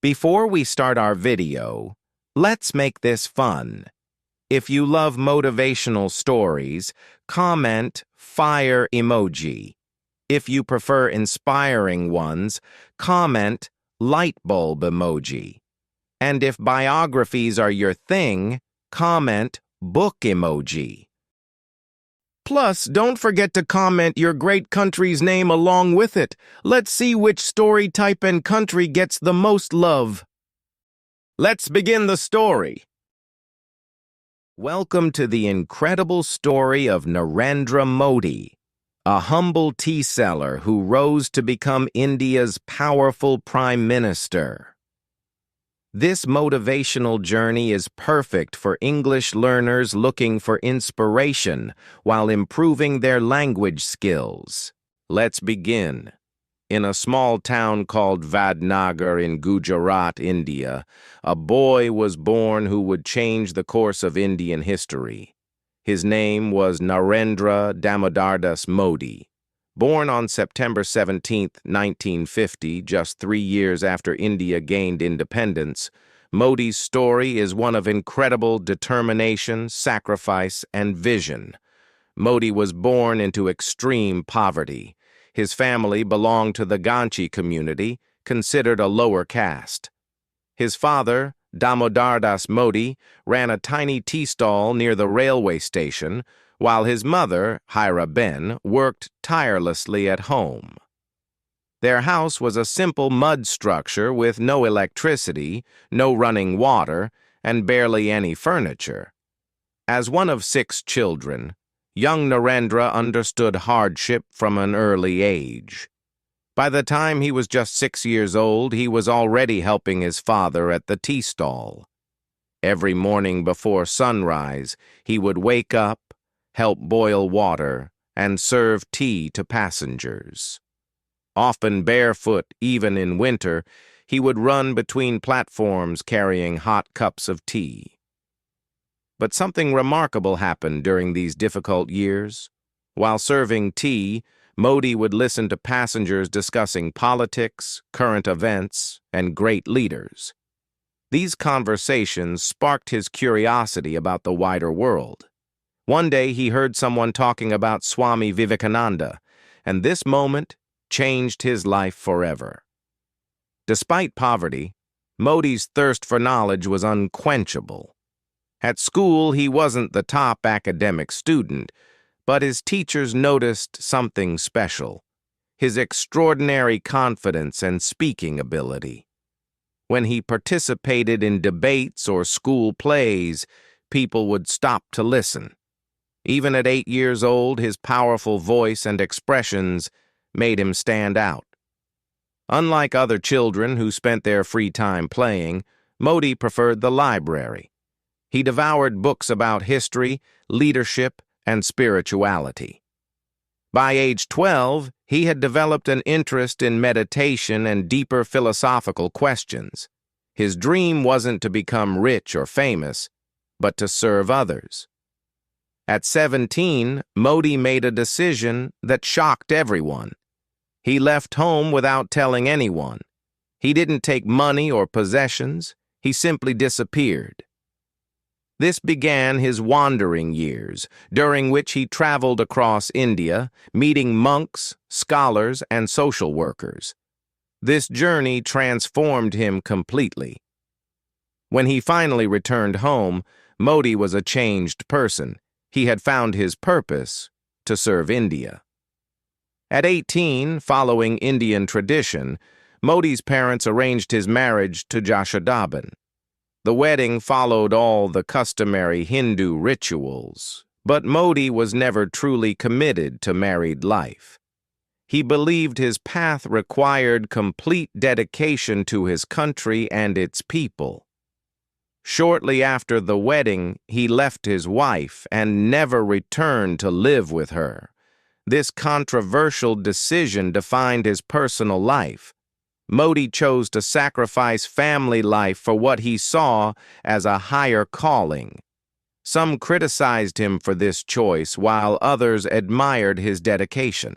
Before we start our video, let's make this fun. If you love motivational stories, comment fire emoji. If you prefer inspiring ones, comment light bulb emoji. And if biographies are your thing, comment book emoji. Plus, don't forget to comment your great country's name along with it. Let's see which story type and country gets the most love. Let's begin the story. Welcome to the incredible story of Narendra Modi, a humble tea seller who rose to become India's powerful Prime Minister. This motivational journey is perfect for English learners looking for inspiration while improving their language skills. Let's begin. In a small town called Vadnagar in Gujarat, India, a boy was born who would change the course of Indian history. His name was Narendra Modi. Born on September 17, 1950, just 3 years after India gained independence, Modi's story is one of incredible determination, sacrifice, and vision. Modi was born into extreme poverty. His family belonged to the Ganchi community, considered a lower caste. His father, Damodar Das Modi, ran a tiny tea stall near the railway station, while his mother, Hira Ben, worked tirelessly at home. Their house was a simple mud structure with no electricity, no running water, and barely any furniture. As one of 6 children, young Narendra understood hardship from an early age. By the time he was just 6 years old, he was already helping his father at the tea stall. Every morning before sunrise, he would wake up, help boil water, and serve tea to passengers. Often barefoot, even in winter, he would run between platforms carrying hot cups of tea. But something remarkable happened during these difficult years. While serving tea, Modi would listen to passengers discussing politics, current events, and great leaders. These conversations sparked his curiosity about the wider world. One day he heard someone talking about Swami Vivekananda, and this moment changed his life forever. Despite poverty, Modi's thirst for knowledge was unquenchable. At school, he wasn't the top academic student, but his teachers noticed something special: his extraordinary confidence and speaking ability. When he participated in debates or school plays, people would stop to listen. Even at 8 years old, his powerful voice and expressions made him stand out. Unlike other children who spent their free time playing, Modi preferred the library. He devoured books about history, leadership, and spirituality. By age 12, he had developed an interest in meditation and deeper philosophical questions. His dream wasn't to become rich or famous, but to serve others. At 17, Modi made a decision that shocked everyone. He left home without telling anyone. He didn't take money or possessions. He simply disappeared. This began his wandering years, during which he traveled across India, meeting monks, scholars, and social workers. This journey transformed him completely. When he finally returned home, Modi was a changed person. He had found his purpose: to serve India. At 18, following Indian tradition, Modi's parents arranged his marriage to Jashodaben. The wedding followed all the customary Hindu rituals, but Modi was never truly committed to married life. He believed his path required complete dedication to his country and its people. Shortly after the wedding, he left his wife and never returned to live with her. This controversial decision defined his personal life. Modi chose to sacrifice family life for what he saw as a higher calling. Some criticized him for this choice, while others admired his dedication.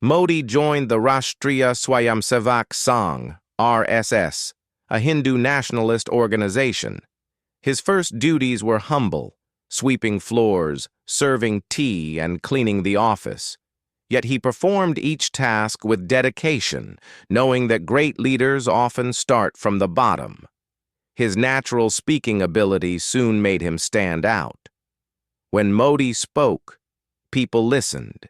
Modi joined the Rashtriya Swayamsevak Sangh, RSS, a Hindu nationalist organization. His first duties were humble, sweeping floors, serving tea, and cleaning the office. Yet he performed each task with dedication, knowing that great leaders often start from the bottom. His natural speaking ability soon made him stand out. When Modi spoke, people listened.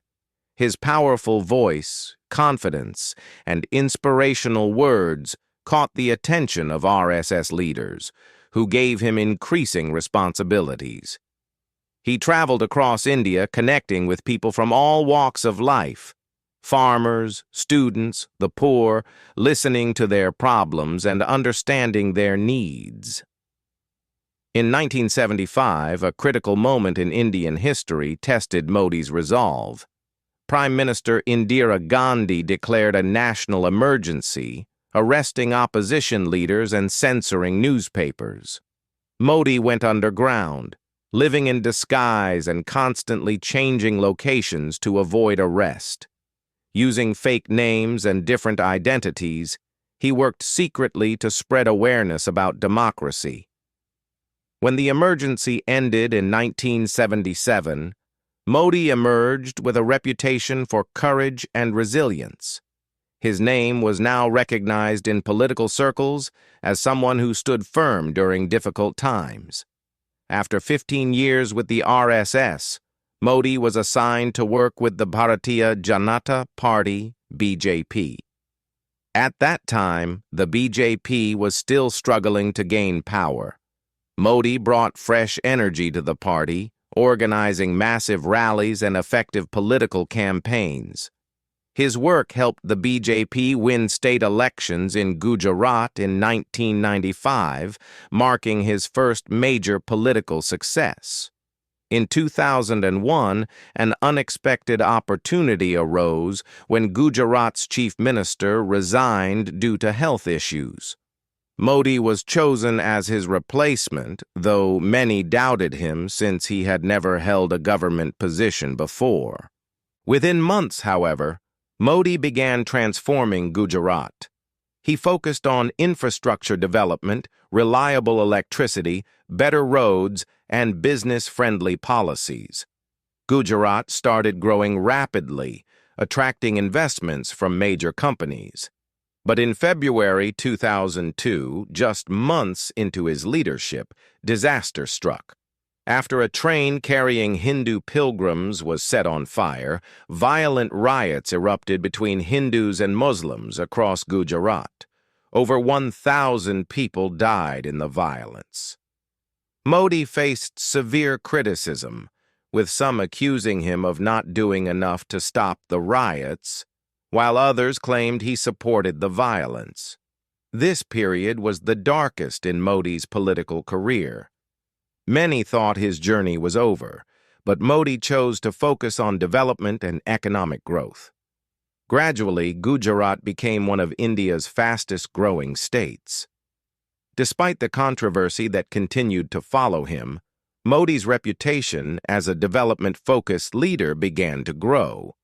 His powerful voice, confidence, and inspirational words caught the attention of RSS leaders, who gave him increasing responsibilities. He traveled across India connecting with people from all walks of life, farmers, students, the poor, listening to their problems and understanding their needs. In 1975, a critical moment in Indian history tested Modi's resolve. Prime Minister Indira Gandhi declared a national emergency, arresting opposition leaders and censoring newspapers. Modi went underground, living in disguise and constantly changing locations to avoid arrest. Using fake names and different identities, he worked secretly to spread awareness about democracy. When the emergency ended in 1977, Modi emerged with a reputation for courage and resilience. His name was now recognized in political circles as someone who stood firm during difficult times. After 15 years with the RSS, Modi was assigned to work with the Bharatiya Janata Party, BJP. At that time, the BJP was still struggling to gain power. Modi brought fresh energy to the party, organizing massive rallies and effective political campaigns. His work helped the BJP win state elections in Gujarat in 1995, marking his first major political success. In 2001, an unexpected opportunity arose when Gujarat's chief minister resigned due to health issues. Modi was chosen as his replacement, though many doubted him since he had never held a government position before. Within months, however, Modi began transforming Gujarat. He focused on infrastructure development, reliable electricity, better roads, and business-friendly policies. Gujarat started growing rapidly, attracting investments from major companies. But in February 2002, just months into his leadership, disaster struck. After a train carrying Hindu pilgrims was set on fire, violent riots erupted between Hindus and Muslims across Gujarat. Over 1,000 people died in the violence. Modi faced severe criticism, with some accusing him of not doing enough to stop the riots, while others claimed he supported the violence. This period was the darkest in Modi's political career. Many thought his journey was over, but Modi chose to focus on development and economic growth. Gradually, Gujarat became one of India's fastest-growing states. Despite the controversy that continued to follow him, Modi's reputation as a development-focused leader began to grow.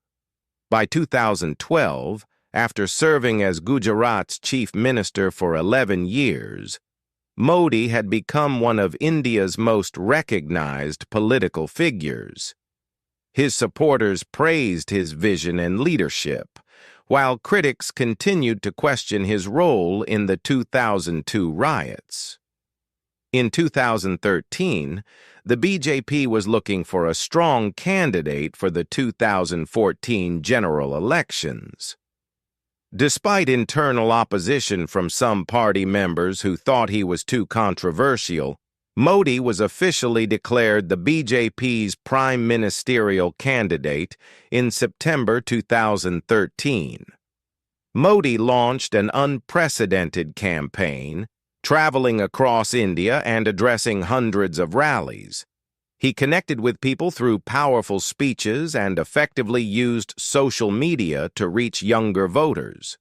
By 2012, after serving as Gujarat's chief minister for 11 years, Modi had become one of India's most recognized political figures. His supporters praised his vision and leadership, while critics continued to question his role in the 2002 riots. In 2013, the BJP was looking for a strong candidate for the 2014 general elections. Despite internal opposition from some party members who thought he was too controversial, Modi was officially declared the BJP's prime ministerial candidate in September 2013. Modi launched an unprecedented campaign, traveling across India and addressing hundreds of rallies. He connected with people through powerful speeches and effectively used social media to reach younger voters.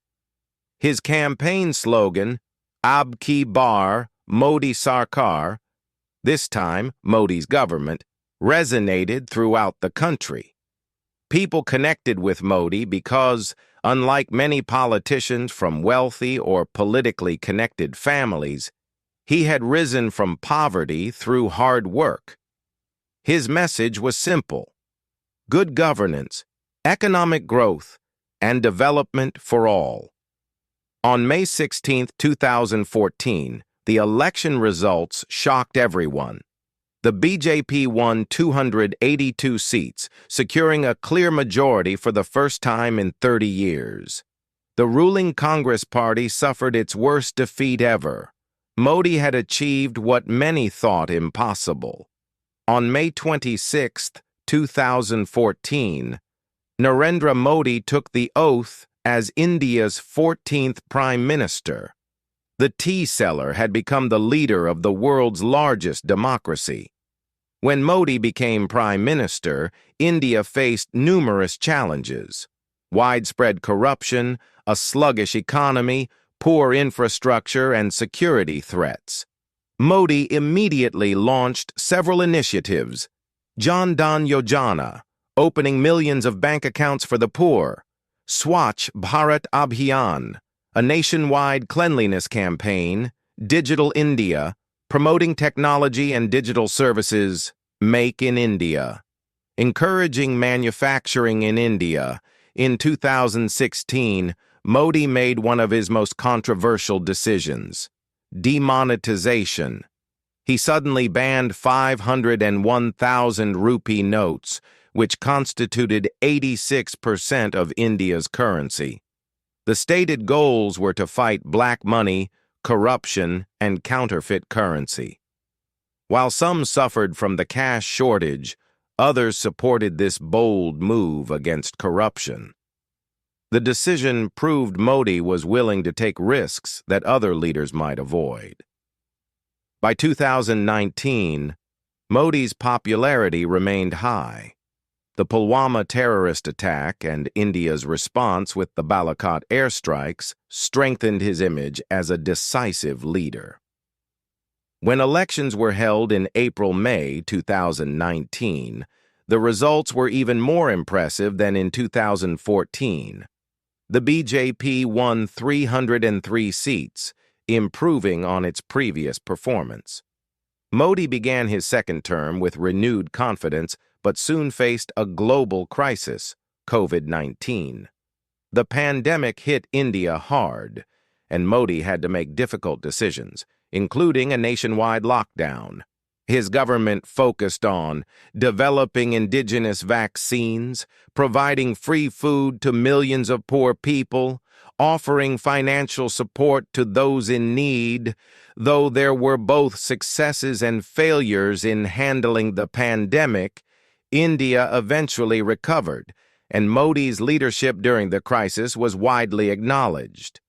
His campaign slogan, Ab Ki Bar, Modi Sarkar, this time Modi's government, resonated throughout the country. People connected with Modi because, unlike many politicians from wealthy or politically connected families, he had risen from poverty through hard work. His message was simple: good governance, economic growth, and development for all. On May 16, 2014, the election results shocked everyone. The BJP won 282 seats, securing a clear majority for the first time in 30 years. The ruling Congress Party suffered its worst defeat ever. Modi had achieved what many thought impossible. On May 26, 2014, Narendra Modi took the oath as India's 14th Prime Minister. The tea seller had become the leader of the world's largest democracy. When Modi became Prime Minister, India faced numerous challenges: widespread corruption, a sluggish economy, poor infrastructure, and security threats. Modi immediately launched several initiatives: Jan Dhan Yojana, opening millions of bank accounts for the poor; Swachh Bharat Abhiyan, a nationwide cleanliness campaign; Digital India, promoting technology and digital services; Make in India, encouraging manufacturing in India. In 2016, Modi made one of his most controversial decisions: demonetization. He suddenly banned 501,000 rupee notes, which constituted 86% of India's currency. The stated goals were to fight black money, corruption, and counterfeit currency. While some suffered from the cash shortage, others supported this bold move against corruption. The decision proved Modi was willing to take risks that other leaders might avoid. By 2019, Modi's popularity remained high. The Pulwama terrorist attack and India's response with the Balakot airstrikes strengthened his image as a decisive leader. When elections were held in April-May 2019, the results were even more impressive than in 2014. The BJP won 303 seats, improving on its previous performance. Modi began his second term with renewed confidence, but soon faced a global crisis, COVID-19. The pandemic hit India hard, and Modi had to make difficult decisions, including a nationwide lockdown. His government focused on developing indigenous vaccines, providing free food to millions of poor people, offering financial support to those in need. Though there were both successes and failures in handling the pandemic, India eventually recovered, and Modi's leadership during the crisis was widely acknowledged.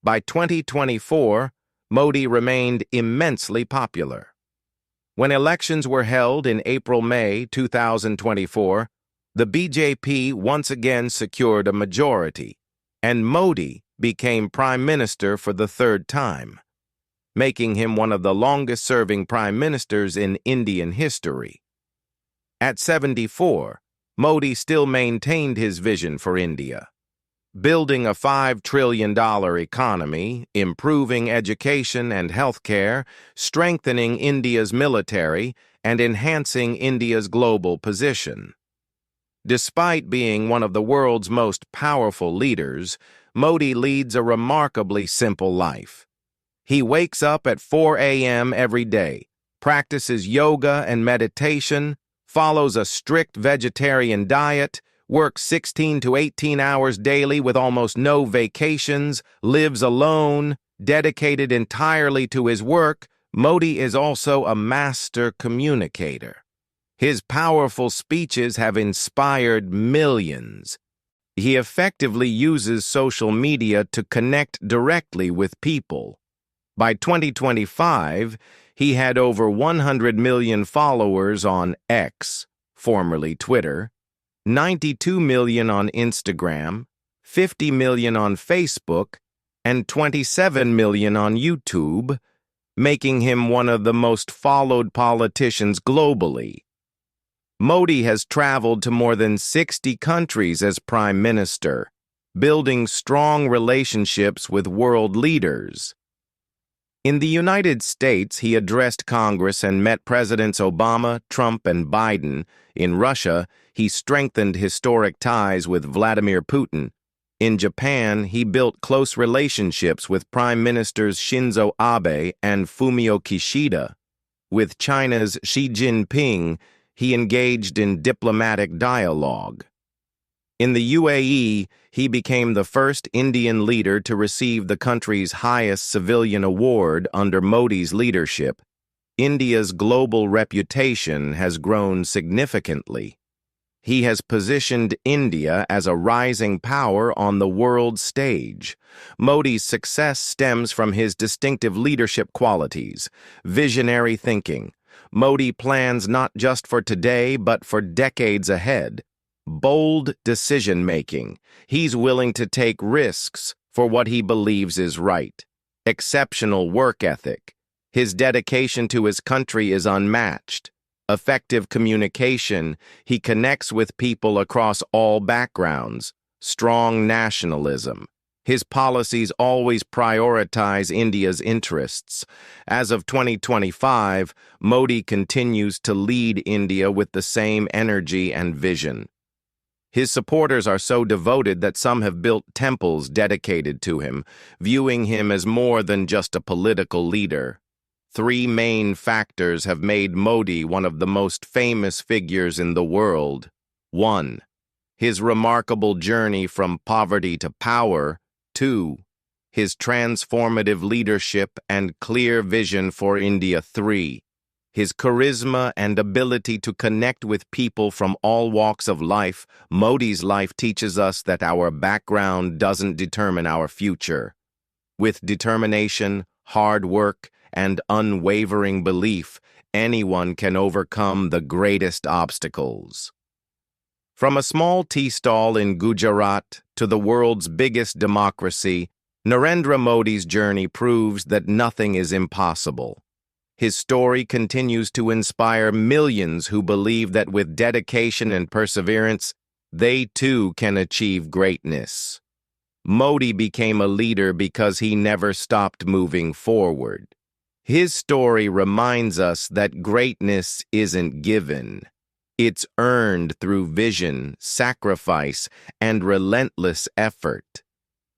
By 2024, Modi remained immensely popular. When elections were held in April-May 2024, the BJP once again secured a majority, and Modi became Prime Minister for the third time, making him one of the longest-serving prime ministers in Indian history. At 74, Modi still maintained his vision for India: building a $5 trillion economy, improving education and healthcare, strengthening India's military, and enhancing India's global position. Despite being one of the world's most powerful leaders, Modi leads a remarkably simple life. He wakes up at 4 a.m. every day, practices yoga and meditation, follows a strict vegetarian diet, works 16 to 18 hours daily with almost no vacations, lives alone, dedicated entirely to his work. Modi is also a master communicator. His powerful speeches have inspired millions. He effectively uses social media to connect directly with people. By 2025, he had over 100 million followers on X, formerly Twitter, 92 million on Instagram, 50 million on Facebook, and 27 million on YouTube, making him one of the most followed politicians globally. Modi has traveled to more than 60 countries as prime minister, building strong relationships with world leaders. In the United States, he addressed Congress and met Presidents Obama, Trump, and Biden. In Russia, he strengthened historic ties with Vladimir Putin. In Japan, he built close relationships with Prime Ministers Shinzo Abe and Fumio Kishida. With China's Xi Jinping, he engaged in diplomatic dialogue. In the UAE, he became the first Indian leader to receive the country's highest civilian award under Modi's leadership. India's global reputation has grown significantly. He has positioned India as a rising power on the world stage. Modi's success stems from his distinctive leadership qualities, visionary thinking. Modi plans not just for today, but for decades ahead. Bold decision-making. He's willing to take risks for what he believes is right. Exceptional work ethic. His dedication to his country is unmatched. Effective communication. He connects with people across all backgrounds. Strong nationalism. His policies always prioritize India's interests. As of 2025, Modi continues to lead India with the same energy and vision. His supporters are so devoted that some have built temples dedicated to him, viewing him as more than just a political leader. Three main factors have made Modi one of the most famous figures in the world. 1. His remarkable journey from poverty to power. 2. His transformative leadership and clear vision for India. 3. His charisma and ability to connect with people from all walks of life. Modi's life teaches us that our background doesn't determine our future. With determination, hard work, and unwavering belief, anyone can overcome the greatest obstacles. From a small tea stall in Gujarat to the world's biggest democracy, Narendra Modi's journey proves that nothing is impossible. His story continues to inspire millions who believe that with dedication and perseverance, they too can achieve greatness. Modi became a leader because he never stopped moving forward. His story reminds us that greatness isn't given. It's earned through vision, sacrifice, and relentless effort.